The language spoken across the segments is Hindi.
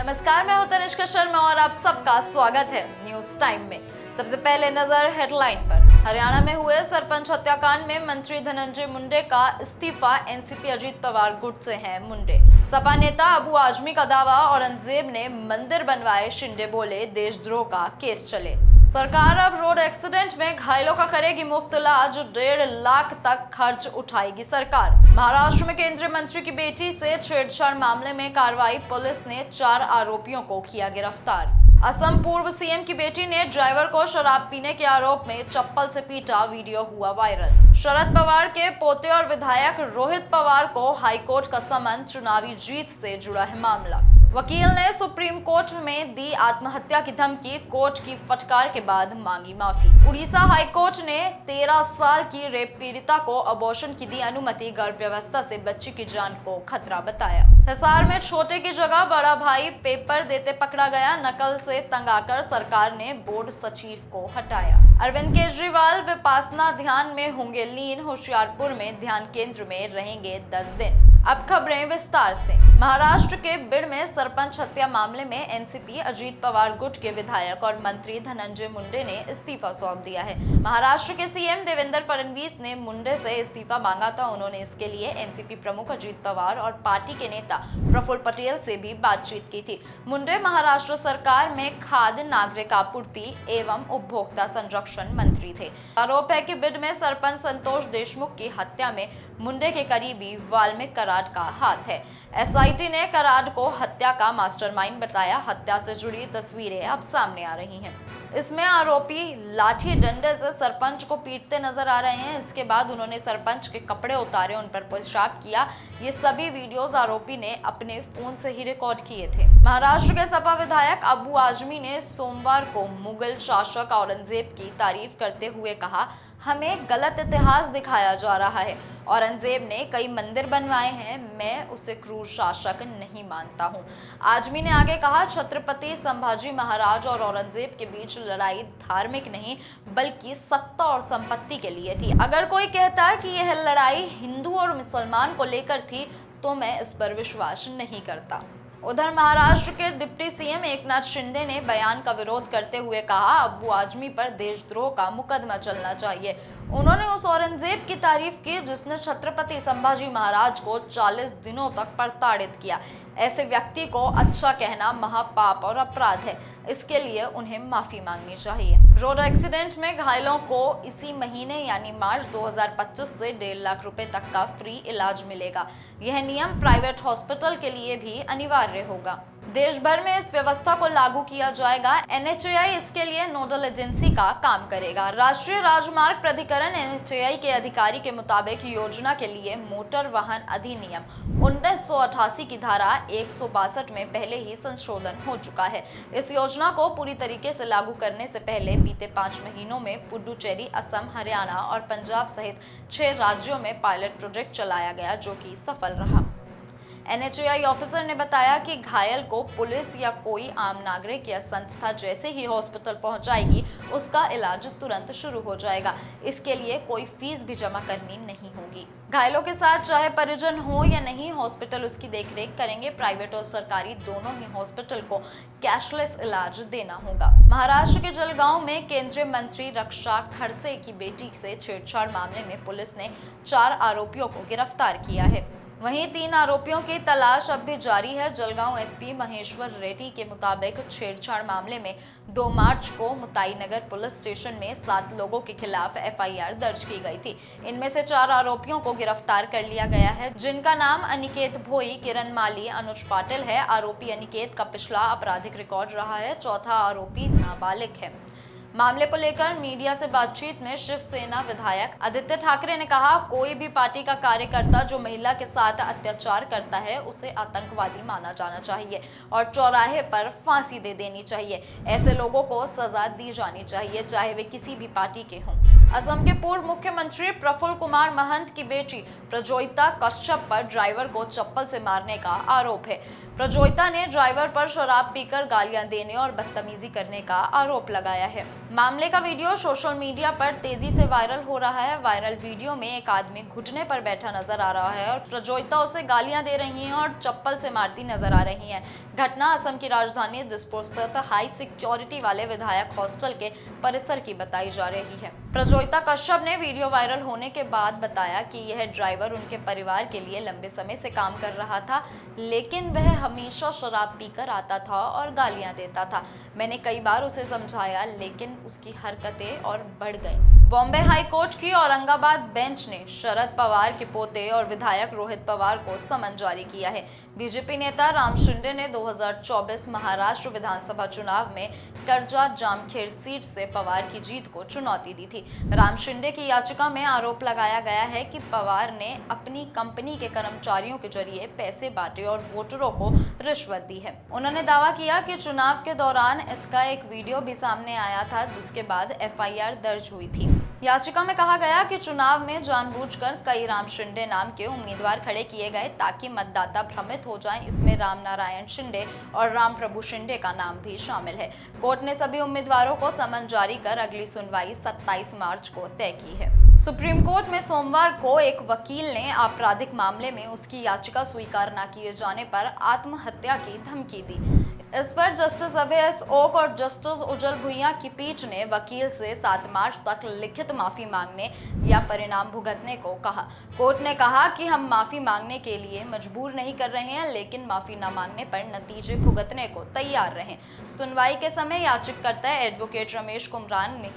नमस्कार, मैं हूं तनिष्का शर्मा और आप सबका स्वागत है न्यूज टाइम में। सबसे पहले नजर हेडलाइन पर। हरियाणा में हुए सरपंच हत्याकांड में मंत्री धनंजय मुंडे का इस्तीफा। एनसीपी अजीत पवार गुट से हैं मुंडे। सपा नेता अबू आजमी का दावा, औरंगजेब ने मंदिर बनवाए, शिंदे बोले देशद्रोह का केस चले। सरकार अब रोड एक्सीडेंट में घायलों का करेगी मुफ्त इलाज, 1.5 लाख तक खर्च उठाएगी सरकार। महाराष्ट्र में केंद्रीय मंत्री की बेटी से छेड़छाड़ मामले में कार्रवाई, पुलिस ने 4 आरोपियों को किया गिरफ्तार। असम पूर्व सीएम की बेटी ने ड्राइवर को शराब पीने के आरोप में चप्पल से पीटा, वीडियो हुआ वायरल। शरद पवार के पोते और विधायक रोहित पवार को हाईकोर्ट का समन, चुनावी जीत से जुड़ा है मामला। वकील ने सुप्रीम कोर्ट में दी आत्महत्या की धमकी, कोर्ट की फटकार के बाद मांगी माफी। उड़ीसा हाईकोर्ट ने 13 साल की रेप पीड़िता को अबॉर्शन की दी अनुमति, गर्भ व्यवस्था से बच्ची की जान को खतरा बताया। हिसार में छोटे की जगह बड़ा भाई पेपर देते पकड़ा गया, नकल से तंग आकर सरकार ने बोर्ड सचिव को हटाया। अरविंद केजरीवाल विपासना ध्यान में होंगे लीन, होशियारपुर में ध्यान केंद्र में रहेंगे 10 दिन। अब खबरें विस्तार से। महाराष्ट्र के बिड में सरपंच हत्या मामले में एनसीपी अजीत पवार गुट के विधायक और मंत्री धनंजय मुंडे ने इस्तीफा सौंप दिया है। महाराष्ट्र के सीएम देवेंद्र फडणवीस ने मुंडे से इस्तीफा मांगा था। उन्होंने इसके लिए एनसीपी प्रमुख अजीत पवार और पार्टी के नेता प्रफुल्ल पटेल से भी बातचीत की थी। मुंडे महाराष्ट्र सरकार में खाद्य, नागरिक आपूर्ति एवं उपभोक्ता संरक्षण मंत्री थे। आरोप है कि बिड में सरपंच संतोष देशमुख की हत्या में मुंडे के करीबी वाल्मीकि कराड का हाथ है। एसआईटी ने कराड को हत्या का मास्टरमाइंड बताया। हत्या से जुड़ी तस्वीरें अब सामने आ रही हैं। इसमें आरोपी लाठी डंडे से सरपंच को पीटते नजर आ रहे हैं। इसके बाद उन्होंने सरपंच के कपड़े उतारे, उन पर पेशाब किया। ये सभी वीडियोस आरोपी ने अपने फोन से ही रिकॉर्ड किए थे। महाराष्ट्र के सपा विधायक अबू आजमी ने सोमवार को मुगल शासक औरंगजेब की तारीफ करते हुए कहा, हमें गलत इतिहास दिखाया जा रहा है। औरंगजेब ने कई मंदिर बनवाए हैं, मैं उसे क्रूर शासक नहीं मानता हूं। आजमी ने आगे कहा, छत्रपति संभाजी महाराज और औरंगजेब के बीच लड़ाई धार्मिक नहीं बल्कि सत्ता और संपत्ति के लिए थी। अगर कोई कहता है कि यह लड़ाई हिंदू और मुसलमान को लेकर थी तो मैं इस पर विश्वास नहीं करता। उधर महाराष्ट्र के डिप्टी सीएम एकनाथ शिंदे ने बयान का विरोध करते हुए कहा, अबू आजमी पर देशद्रोह का मुकदमा चलना चाहिए। उन्होंने उस औरंगजेब की तारीफ की जिसने छत्रपति संभाजी महाराज को 40 दिनों तक प्रताड़ित किया। ऐसे व्यक्ति को अच्छा कहना महापाप और अपराध है। इसके लिए उन्हें माफी मांगनी चाहिए। रोड एक्सीडेंट में घायलों को इसी महीने यानी मार्च 2025 से 1.5 लाख रुपए तक का फ्री इलाज मिलेगा। यह नियम प्राइवेट हॉस्पिटल के लिए भी अनिवार्य होगा। देश भर में इस व्यवस्था को लागू किया जाएगा। एनएचएआई इसके लिए नोडल एजेंसी का काम करेगा। राष्ट्रीय राजमार्ग प्राधिकरण एनएचएआई के अधिकारी के मुताबिक योजना के लिए मोटर वाहन अधिनियम 1988 की धारा 162 में पहले ही संशोधन हो चुका है। इस योजना को पूरी तरीके से लागू करने से पहले बीते 5 महीनों में पुडुचेरी, असम, हरियाणा और पंजाब सहित 6 राज्यों में पायलट प्रोजेक्ट चलाया गया, जो कि सफल रहा। एनएचएआई ऑफिसर ने बताया कि घायल को पुलिस या कोई आम नागरिक या संस्था जैसे ही हॉस्पिटल पहुंचाएगी, उसका इलाज तुरंत शुरू हो जाएगा। इसके लिए कोई फीस भी जमा करनी नहीं होगी। घायलों के साथ चाहे परिजन हो या नहीं, हॉस्पिटल उसकी देखरेख करेंगे। प्राइवेट और सरकारी दोनों ही हॉस्पिटल को कैशलेस इलाज देना होगा। महाराष्ट्र के जलगांव में केंद्रीय मंत्री रक्षा खड़से की बेटी से छेड़छाड़ मामले में पुलिस ने 4 आरोपियों को गिरफ्तार किया है। वहीं 3 आरोपियों की तलाश अब भी जारी है। जलगांव एसपी महेश्वर रेड्डी के मुताबिक छेड़छाड़ मामले में 2 मार्च को मुताई नगर पुलिस स्टेशन में 7 लोगों के खिलाफ एफआईआर दर्ज की गई थी। इनमें से 4 आरोपियों को गिरफ्तार कर लिया गया है, जिनका नाम अनिकेत भोई, किरण माली, अनुज पाटिल है। आरोपी अनिकेत का पिछला आपराधिक रिकॉर्ड रहा है। चौथा आरोपी नाबालिग है। मामले को लेकर मीडिया से बातचीत में शिवसेना विधायक आदित्य ठाकरे ने कहा, कोई भी पार्टी का कार्यकर्ता जो महिला के साथ अत्याचार करता है उसे आतंकवादी माना जाना चाहिए और चौराहे पर फांसी दे देनी चाहिए। ऐसे लोगों को सजा दी जानी चाहिए, चाहे वे किसी भी पार्टी के हों। असम के पूर्व मुख्यमंत्री प्रफुल्ल कुमार महंत की बेटी प्रज्योतिता कश्यप पर ड्राइवर को चप्पल से मारने का आरोप है। प्रज्योतिता ने ड्राइवर पर शराब पीकर गालियां देने और बदतमीजी करने का आरोप लगाया है। मामले का वीडियो सोशल मीडिया पर तेजी से वायरल हो रहा है। वायरल वीडियो में एक आदमी घुटने पर बैठा नजर आ रहा है और प्रज्योतिता उसे गालियां दे रही हैं और चप्पल से मारती नजर आ रही हैं। घटना असम की राजधानी दिसपुर स्थित हाई सिक्योरिटी वाले विधायक हॉस्टल के परिसर की बताई जा रही है। प्रज्योतिता कश्यप ने वीडियो वायरल होने के बाद बताया कि यह ड्राइवर उनके परिवार के लिए लंबे समय से काम कर रहा था, लेकिन वह हमेशा शराब पीकर आता था और गालियां देता था। मैंने कई बार उसे समझाया, लेकिन उसकी हरकतें और बढ़ गईं। बॉम्बे हाई कोर्ट की औरंगाबाद बेंच ने शरद पवार के पोते और विधायक रोहित पवार को समन जारी किया है। बीजेपी नेता राम शिंदे ने 2024 महाराष्ट्र विधानसभा चुनाव में कर्जा जामखेड़ सीट से पवार की जीत को चुनौती दी थी। राम शिंदे की याचिका में आरोप लगाया गया है कि पवार ने अपनी कंपनी के कर्मचारियों के जरिए पैसे बांटे और वोटरों को रिश्वत दी है। उन्होंने दावा किया कि चुनाव के दौरान इसका एक वीडियो भी सामने आया था, जिसके बाद एफआईआर दर्ज हुई थी। याचिका में कहा गया कि चुनाव में जानबूझकर कई राम शिंदे नाम के उम्मीदवार खड़े किए गए ताकि मतदाता भ्रमित हो जाएं। इसमें राम नारायण शिंदे और राम प्रभु शिंदे का नाम भी शामिल है। कोर्ट ने सभी उम्मीदवारों को समन जारी कर अगली सुनवाई 27 मार्च को तय की है। सुप्रीम कोर्ट में सोमवार को एक वकील ने आपराधिक मामले में उसकी याचिका स्वीकार न किए जाने पर आत्महत्या की धमकी दी। इस पर जस्टिस अभय एस ओक और जस्टिस उज्जवल भुइयां की पीठ ने वकील से 7 मार्च तक लिखित माफी मांगने या परिणाम भुगतने को कहा। कोर्ट ने कहा कि हम माफी मांगने के लिए मजबूर नहीं कर रहे हैं, लेकिन माफी न मांगने पर नतीजे भुगतने को तैयार रहें। सुनवाई के समय याचिकाकर्ता एडवोकेट रमेश कुमरान ने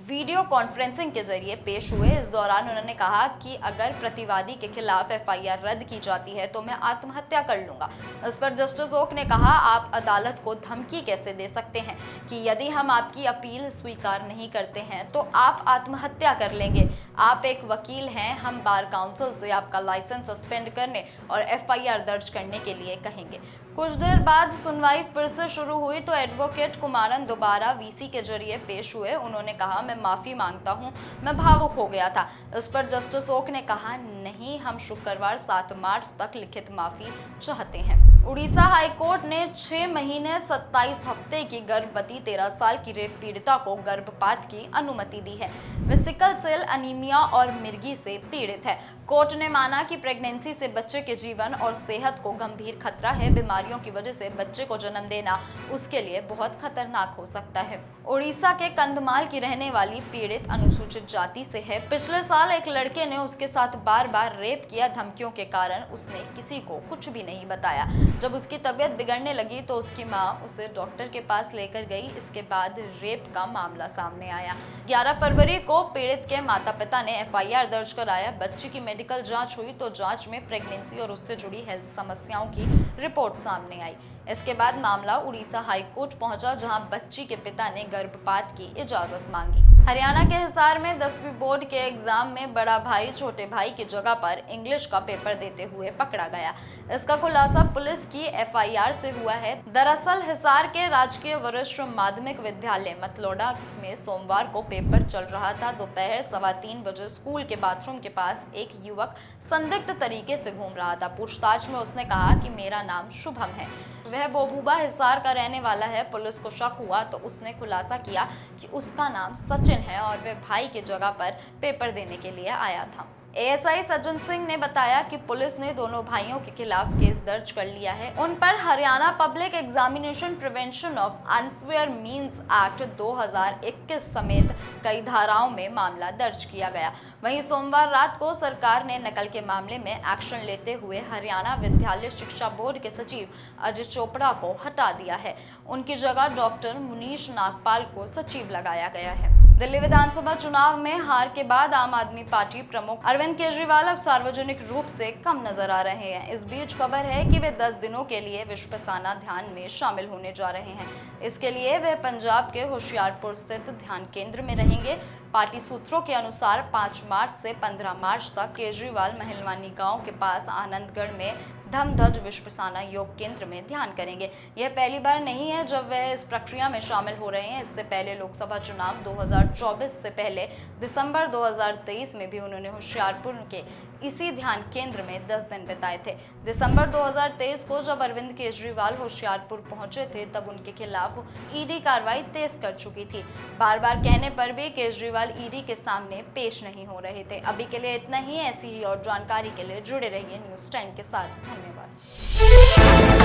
वीडियो कॉन्फ्रेंसिंग के जरिए पेश हुए। इस दौरान उन्होंने कहा कि अगर प्रतिवादी के खिलाफ एफआईआर रद्द की जाती है तो मैं आत्महत्या कर लूंगा। इस पर जस्टिस ओक ने कहा, आप अदालत को धमकी कैसे दे सकते हैं कि यदि हम आपकी अपील स्वीकार नहीं करते हैं तो आप आत्महत्या कर लेंगे। आप एक वकील हैं, हम बार काउंसिल से आपका लाइसेंस सस्पेंड करने और एफआईआर दर्ज करने के लिए कहेंगे। कुछ देर बाद सुनवाई फिर से शुरू हुई तो एडवोकेट कुमारन दोबारा वीसी के जरिए पेश हुए। उन्होंने कहा, मैं माफी मांगता हूं, मैं भावुक हो गया था। इस पर जस्टिस ओक ने कहा, नहीं, हम शुक्रवार 7 मार्च तक लिखित माफी चाहते हैं। उड़ीसा हाईकोर्ट ने 6 महीने 27 हफ्ते की गर्भवती 13 साल की रेप पीड़िता को गर्भपात की अनुमति दी है। वे सिकल सेल अनीमिया और मिर्गी से पीड़ित है। कोर्ट ने माना कि प्रेगनेंसी से बच्चे के जीवन और सेहत को गंभीर खतरा है। बीमारियों की वजह से बच्चे को जन्म देना उसके लिए बहुत खतरनाक हो सकता है। उड़ीसा के कंधमाल की रहने वाली पीड़ित अनुसूचित जाति से है। पिछले साल एक लड़के ने उसके साथ बार बार रेप किया। धमकियों के कारण उसने किसी को कुछ भी नहीं बताया। जब उसकी तबीयत बिगड़ने लगी तो उसकी मां उसे डॉक्टर के पास लेकर गई। इसके बाद रेप का मामला सामने आया। 11 फरवरी को पीड़ित के माता पिता ने एफआईआर दर्ज कराया। बच्ची की मेडिकल जांच हुई तो जांच में प्रेगनेंसी और उससे जुड़ी हेल्थ समस्याओं की रिपोर्ट सामने आई। इसके बाद मामला उड़ीसा हाई कोर्ट पहुंचा, जहां बच्ची के पिता ने गर्भपात की इजाजत मांगी। हरियाणा के हिसार में 10वीं बोर्ड के एग्जाम में बड़ा भाई छोटे भाई की जगह पर इंग्लिश का पेपर देते हुए पकड़ा गया। इसका खुलासा पुलिस की एफआईआर से हुआ है। दरअसल हिसार के राजकीय वरिष्ठ माध्यमिक विद्यालय मतलोडा में सोमवार को पेपर चल रहा था। दोपहर 3:15 बजे स्कूल के बाथरूम के पास एक युवक संदिग्ध तरीके से घूम रहा था। पूछताछ में उसने कहा कि मेरा नाम शुभम है, वह बोबूबा हिसार का रहने वाला है। पुलिस को शक हुआ तो उसने खुलासा किया कि उसका नाम सचिन है और वह भाई की जगह पर पेपर देने के लिए आया था। एएसआई सज्जन सिंह ने बताया कि पुलिस ने दोनों भाइयों के खिलाफ केस दर्ज कर लिया है। उन पर Haryana public examination prevention of unfair means act 2021 समेत कई धाराओं में मामला दर्ज किया गया। वहीं सोमवार रात को सरकार ने नकल के मामले में एक्शन लेते हुए हरियाणा विद्यालय शिक्षा बोर्ड के सचिव अजय चोपड़ा को हटा दिया है। उनकी जगह डॉक्टर मुनीश नागपाल को सचिव लगाया गया है। दिल्ली विधानसभा चुनाव में हार के बाद आम आदमी पार्टी प्रमुख अरविंद केजरीवाल अब सार्वजनिक रूप से कम नजर आ रहे हैं। इस बीच खबर है कि वे 10 दिनों के लिए विपश्यना ध्यान में शामिल होने जा रहे हैं। इसके लिए वे पंजाब के होशियारपुर स्थित ध्यान केंद्र में रहेंगे। पार्टी सूत्रों के अनुसार 5 मार्च से 15 मार्च तक केजरीवाल महिलवानी गांव के पास आनंदगढ़ में धमधज विश्वसाना योग केंद्र में ध्यान करेंगे। यह पहली बार नहीं है जब वह इस प्रक्रिया में शामिल हो रहे हैं। इससे पहले लोकसभा चुनाव 2024 से पहले दिसंबर 2023 में भी उन्होंने होशियारपुर के इसी ध्यान केंद्र में 10 दिन बिताए थे। दिसंबर 2023 को जब अरविंद केजरीवाल होशियारपुर पहुंचे थे तब उनके खिलाफ ईडी कार्रवाई तेज कर चुकी थी। बार बार कहने पर भी केजरीवाल ईडी के सामने पेश नहीं हो रहे थे। अभी के लिए इतना ही। ऐसी ही और जानकारी के लिए जुड़े रहिए न्यूज़ टाइम के साथ। धन्यवाद।